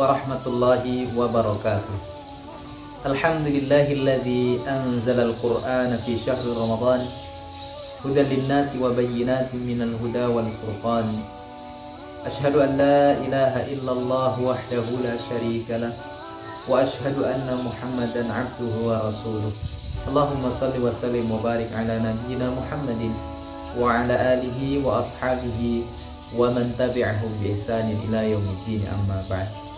warahmatullahi wabarakatuh. Alhamdulillahilladzi anzalal Qur'ana fi syahri Ramadan hudan linnasi wa bayyinatin minal huda wal furqan. Asyhadu an la ilaha illallah wahdahu la syarika lah wa asyhadu anna Muhammadan abduhu wa rasuluh. Allahumma salli wa sallim wa barik ala nabiyyina Muhammadin wa ala alihi wa ashabihi wa man tabi'ahum bi ihsanin ila yaumiddin, amma ba'd.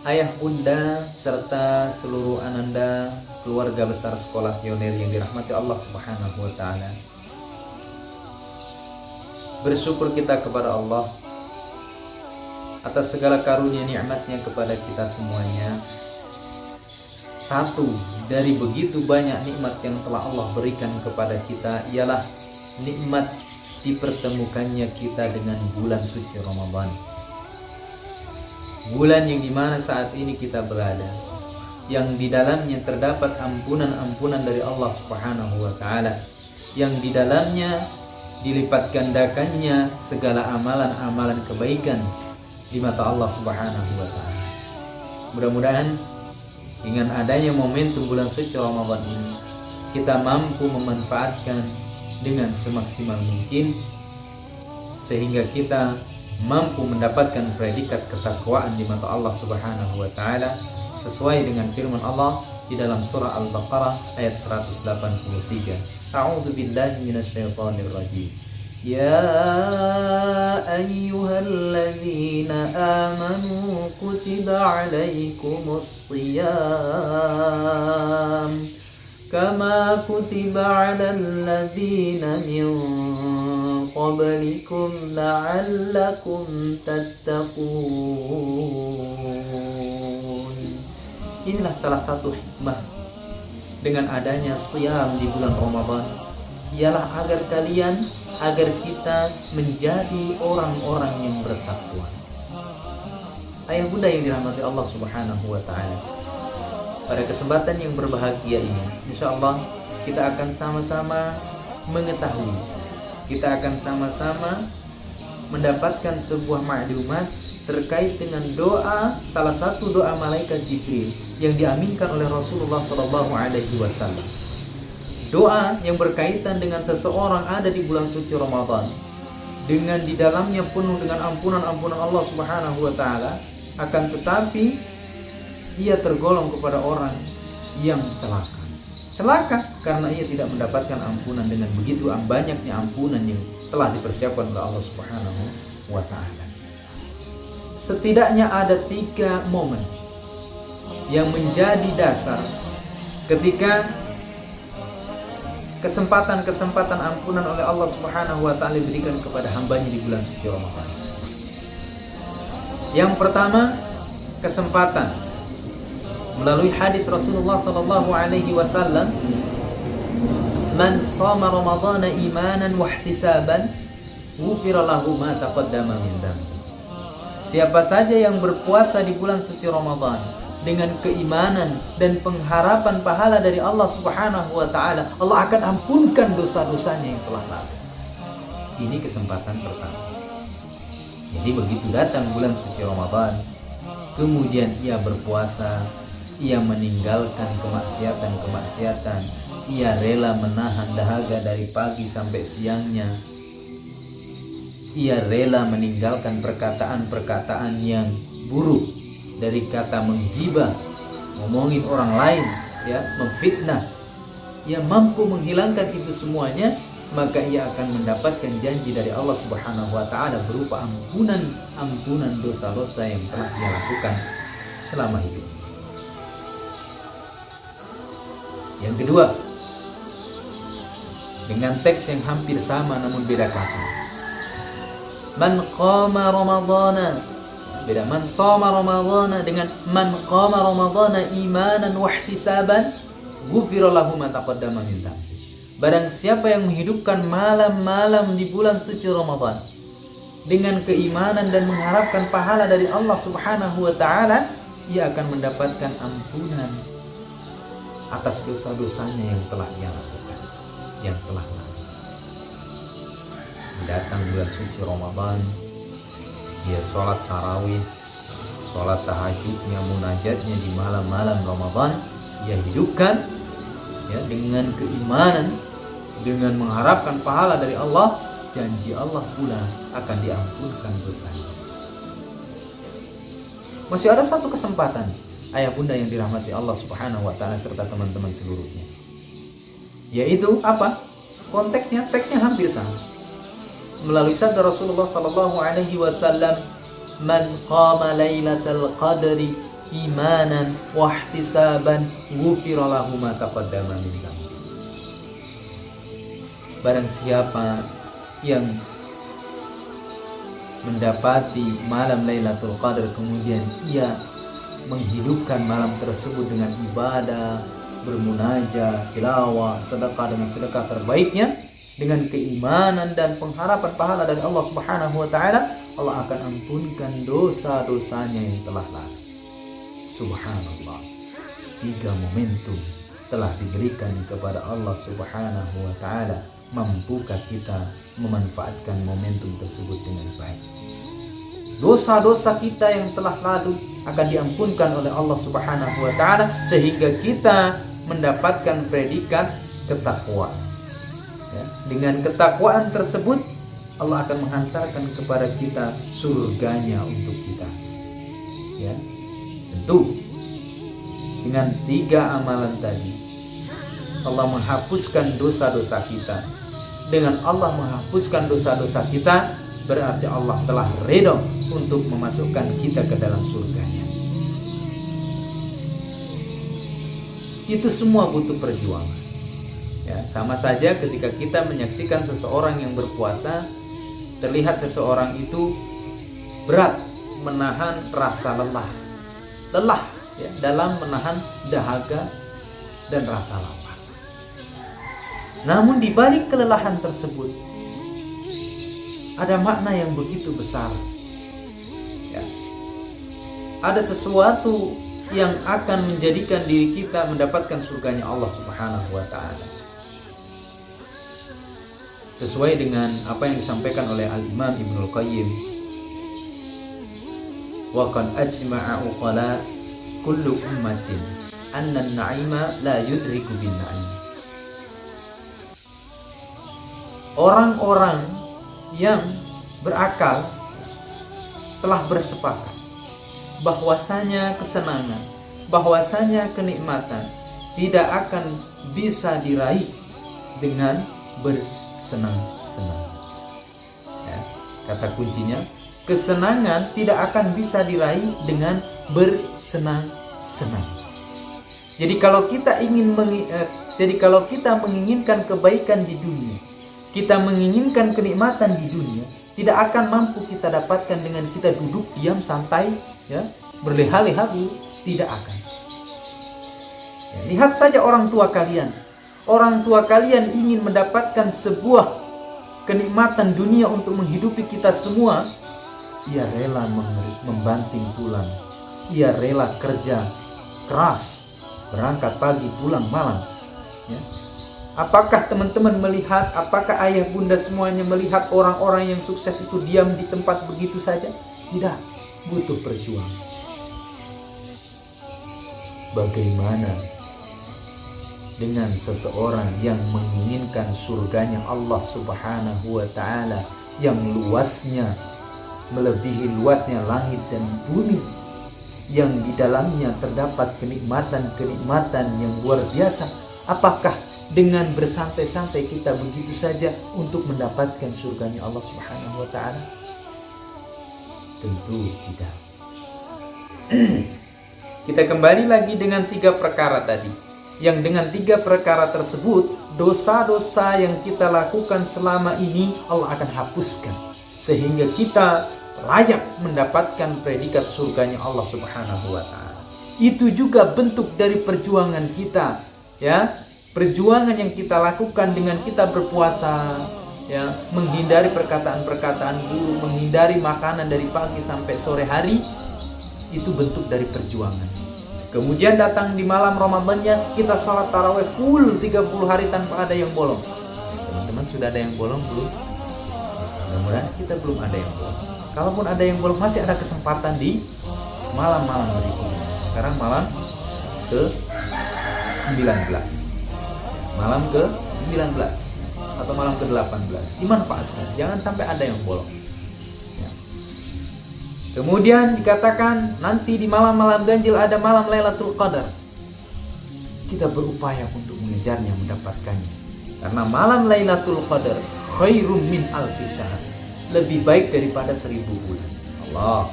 Ayah, bunda, serta seluruh ananda keluarga besar Sekolah Pionir yang dirahmati Allah Subhanahu wa ta'ala, bersyukur kita kepada Allah atas segala karunia nikmatnya kepada kita semuanya. Satu dari begitu banyak nikmat yang telah Allah berikan kepada kita ialah nikmat dipertemukannya kita dengan bulan suci Ramadan. Bulan yang dimana saat ini kita berada, yang di dalamnya terdapat ampunan-ampunan dari Allah Subhanahu wa ta'ala, yang di dalamnya dilipat gandakannya segala amalan-amalan kebaikan di mata Allah Subhanahu wa ta'ala. Mudah-mudahan dengan adanya momentum bulan suci Ramadan ini, kita mampu memanfaatkan dengan semaksimal mungkin sehingga kita mampu mendapatkan predikat ketakwaan di mata Allah Subhanahu wa ta'ala sesuai dengan firman Allah di dalam surah Al-Baqarah ayat 183. A'udzu billahi minasyaitonir rajim. Ya ayyuhalladzina amanu kutiba 'alaikumus shiyam kama kutiba 'alal ladzina min qablikum la'allakum tattaqun. Inilah salah satu hikmah dengan adanya shiyam di bulan Ramadan, ialah agar kita menjadi orang-orang yang bertakwa. Ayah bunda yang dirahmati Allah Subhanahu wa ta'ala, pada kesempatan yang berbahagia ini, insyaallah kita akan sama-sama mengetahui, kita akan sama-sama mendapatkan sebuah maklumat terkait dengan doa, salah satu doa malaikat Jibril yang diaminkan oleh Rasulullah SAW. Doa yang berkaitan dengan seseorang ada di bulan suci Ramadan, dengan di dalamnya penuh dengan ampunan-ampunan Allah Subhanahu wa ta'ala, akan tetapi ia tergolong kepada orang yang celaka. Celaka karena ia tidak mendapatkan ampunan dengan begitu banyaknya ampunan yang telah dipersiapkan oleh Allah Subhanahu wa ta'ala. Setidaknya ada 3 momen yang menjadi dasar ketika kesempatan-kesempatan ampunan oleh Allah Subhanahu wa ta'ala diberikan kepada hambanya di bulan suci Ramadan. Yang pertama, kesempatan melalui hadis Rasulullah sallallahu alaihi wasallam, man shama ramadhana imanan wa ihtisaban ghufira lahu ma taqaddama min dhanbi. Siapa saja yang berpuasa di bulan suci Ramadan dengan keimanan dan pengharapan pahala dari Allah Subhanahu wa ta'ala, Allah akan ampunkan dosa-dosanya yang telah lalu. Ini kesempatan pertama. Jadi begitu datang bulan suci Ramadan, kemudian ia berpuasa, ia meninggalkan kemaksiatan, ia rela menahan dahaga dari pagi sampai siangnya, ia rela meninggalkan perkataan-perkataan yang buruk, dari kata menggibah, ngomongin orang lain, ya, memfitnah. Ia mampu menghilangkan itu semuanya, maka ia akan mendapatkan janji dari Allah Subhanahu wa ta'ala berupa ampunan dosa-dosa yang telah dia lakukan selama hidup. Yang kedua, dengan teks yang hampir sama namun beda kata. Man qama ramadhana, beda man shoma ramadhana dengan man qama ramadhana imanan wa ihtisaban ghufira lahu ma taqaddama min dhanbi. Barang siapa yang menghidupkan malam-malam di bulan suci Ramadan dengan keimanan dan mengharapkan pahala dari Allah Subhanahu wa ta'ala, ia akan mendapatkan ampunan atas dosa-dosanya yang telah ia lakukan, yang telah lalu. Datang bulan suci Ramadan, ya sholat tarawih, sholat tahajudnya, munajatnya di malam-malam Ramadan, ia hidupkan ya dengan keimanan, dengan mengharapkan pahala dari Allah, janji Allah pula akan diampunkan dosanya. Masih ada satu kesempatan ayah bunda yang dirahmati Allah Subhanahu wa taala serta teman-teman seluruhnya. Yaitu apa? Konteksnya, teksnya hampir sama. Melalui sabda Rasulullah sallallahu alaihi wasallam, "Man qama lailatal qadri imanan wa ihtisaban, ghufira lahu ma taqaddama min dhanbi." Barang siapa yang mendapati malam Lailatul Qadar kemudian ia menghidupkan malam tersebut dengan ibadah, bermunajat, tilawah, sedekah dengan sedekah terbaiknya, dengan keimanan dan pengharapan pahala dari Allah Subhanahu wa taala, Allah akan ampunkan dosa-dosanya yang telah lalu. Subhanallah. 3 momentum telah diberikan kepada Allah Subhanahu wa taala. Mampukah kita memanfaatkan momentum tersebut dengan baik? Dosa-dosa kita yang telah lalu akan diampunkan oleh Allah Subhanahu wa taala sehingga kita mendapatkan predikat ketakwaan. Ya, dengan ketakwaan tersebut Allah akan menghantarkan kepada kita surganya untuk kita. Ya, tentu dengan 3 amalan tadi Allah menghapuskan dosa-dosa kita. Dengan Allah menghapuskan dosa-dosa kita, berarti Allah telah ridho untuk memasukkan kita ke dalam surganya. Itu semua butuh perjuangan. Ya, sama saja ketika kita menyaksikan seseorang yang berpuasa, terlihat seseorang itu berat menahan rasa lelah ya, dalam menahan dahaga dan rasa lapar. Namun di balik kelelahan tersebut ada makna yang begitu besar. Ya. Ada sesuatu yang akan menjadikan diri kita mendapatkan surganya Allah Subhanahu wa taala. Sesuai dengan apa yang disampaikan oleh Al-Imam Ibnul Qayyim, wa qad ajma'a uqala kullu ummatin anna an-na'ima la yudriku bin na'im. Orang-orang yang berakal telah bersepakat bahwasanya kesenangan, bahwasanya kenikmatan tidak akan bisa diraih dengan bersenang-senang. Ya, kata kuncinya, kesenangan tidak akan bisa diraih dengan bersenang-senang. Jadi kalau kita menginginkan kebaikan di dunia, kita menginginkan kenikmatan di dunia, tidak akan mampu kita dapatkan dengan kita duduk diam santai, ya, berleha-leha, tidak akan. Ya, lihat saja orang tua kalian. Orang tua kalian ingin mendapatkan sebuah kenikmatan dunia untuk menghidupi kita semua, ia rela membanting tulang, ia rela kerja keras, berangkat pagi pulang malam. Ya. Apakah teman-teman melihat, apakah ayah bunda semuanya melihat orang-orang yang sukses itu diam di tempat begitu saja? Tidak, butuh perjuangan. Bagaimana dengan seseorang yang menginginkan surganya Allah Subhanahu wa taala yang luasnya melebihi luasnya langit dan bumi, yang di dalamnya terdapat kenikmatan-kenikmatan yang luar biasa? Apakah dengan bersantai-santai kita begitu saja untuk mendapatkan surganya Allah Subhanahu wa taala? Tentu tidak. Kita kembali lagi dengan 3 perkara tadi. Yang dengan 3 perkara tersebut, dosa-dosa yang kita lakukan selama ini Allah akan hapuskan sehingga kita layak mendapatkan predikat surganya Allah Subhanahu wa taala. Itu juga bentuk dari perjuangan kita, ya. Perjuangan yang kita lakukan dengan kita berpuasa, ya, menghindari perkataan-perkataan buruk, menghindari makanan dari pagi sampai sore hari, itu bentuk dari perjuangan. Kemudian datang di malam Ramadannya, kita sholat tarawih full 30 hari tanpa ada yang bolong. Teman-teman sudah ada yang bolong belum? Mudah-mudahan kita belum ada yang bolong. Kalaupun ada yang belum, masih ada kesempatan di malam-malam berikutnya. Sekarang malam ke-19. Malam ke-19 atau malam ke-18. Dimanfaatkan, jangan sampai ada yang bolong. Ya. Kemudian dikatakan nanti di malam-malam ganjil ada malam Lailatul Qadar. Kita berupaya untuk mengejarnya, mendapatkannya. Karena malam Lailatul Qadar khairum min alfi syahr. Lebih baik daripada 1000 bulan. Allah,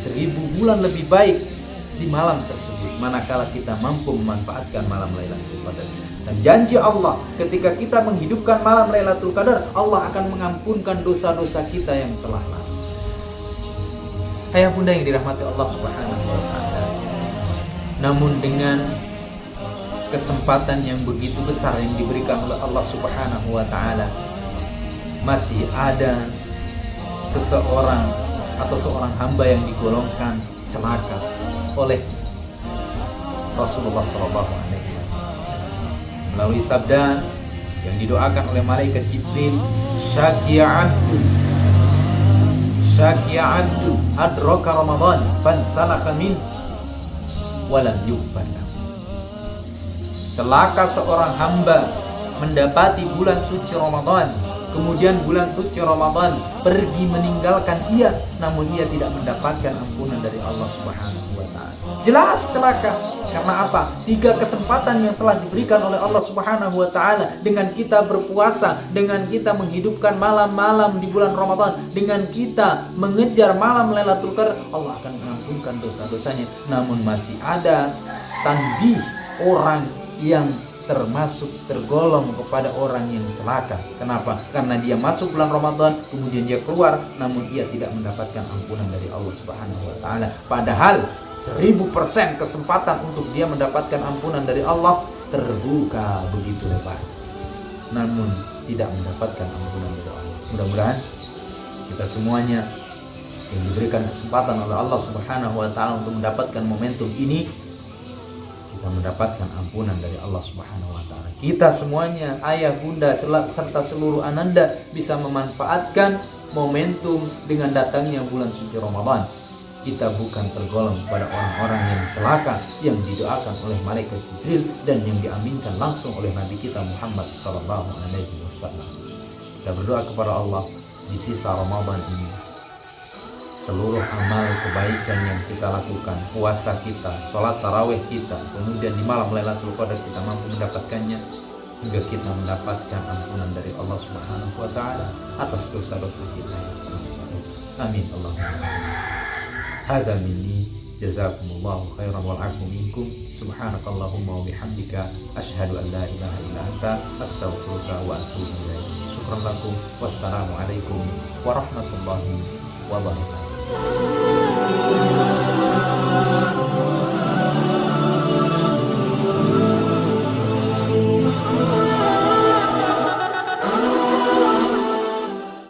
1000 bulan lebih baik di malam tersebut, manakala kita mampu memanfaatkan malam Lailatul Qadar. Dan janji Allah, ketika kita menghidupkan malam Lailatul Qadar, Allah akan mengampunkan dosa-dosa kita yang telah lalu. Ayah bunda yang dirahmati Allah Subhanahu wa taala. Namun dengan kesempatan yang begitu besar yang diberikan oleh Allah Subhanahu wa taala, masih ada seseorang atau seorang hamba yang digolongkan celaka oleh Rasulullah SAW melalui sabda yang didoakan oleh malaikat Jibril, syaki'a abdu adraka Ramadan fansalakha min walam yughfar lahu. Celaka seorang hamba mendapati bulan suci Ramadan, kemudian bulan suci Ramadan pergi meninggalkan ia, namun ia tidak mendapatkan ampunan dari Allah Subhanahu wa taala. Jelas celaka. Karena apa? 3 kesempatan yang telah diberikan oleh Allah Subhanahu wa taala dengan kita berpuasa, dengan kita menghidupkan malam-malam di bulan Ramadan, dengan kita mengejar malam Lailatul Qadar, Allah akan mengampunkan dosa-dosanya. Namun masih ada tanbih orang yang tergolong kepada orang yang celaka. Kenapa? Karena dia masuk bulan Ramadan, kemudian dia keluar, namun ia tidak mendapatkan ampunan dari Allah Subhanahu wa taala. Padahal 1000% kesempatan untuk dia mendapatkan ampunan dari Allah terbuka begitu lebar, namun tidak mendapatkan ampunan dari Allah. Mudah-mudahan kita semuanya yang diberikan kesempatan oleh Allah Subhanahu wa taala untuk mendapatkan momentum ini, kita mendapatkan ampunan dari Allah Subhanahu wa taala. Kita semuanya, ayah, bunda, serta seluruh ananda bisa memanfaatkan momentum dengan datangnya bulan suci Ramadan. Kita bukan tergolong pada orang-orang yang celaka yang didoakan oleh malaikat Jibril dan yang diaminkan langsung oleh Nabi kita Muhammad sallallahu alaihi wasallam. Kita berdoa kepada Allah di sisa Ramadan ini, seluruh amal kebaikan yang kita lakukan, puasa kita, sholat tarawih kita, kemudian di malam Lailatul Qadar kita mampu mendapatkannya, hingga kita mendapatkan ampunan dari Allah Subhanahu wa taala atas dosa-dosa kita yang telah lalu. Amin Allahumma. Hada minni, jazakumullahu khairan wal afu minkum. Subhanakallahumma wa bihamdika asyhadu an la ilaha illa anta astaghfiruka wa atubu ilaik. Syukran lakum. Wassalamu alaikum warahmatullahi wabarakatuh.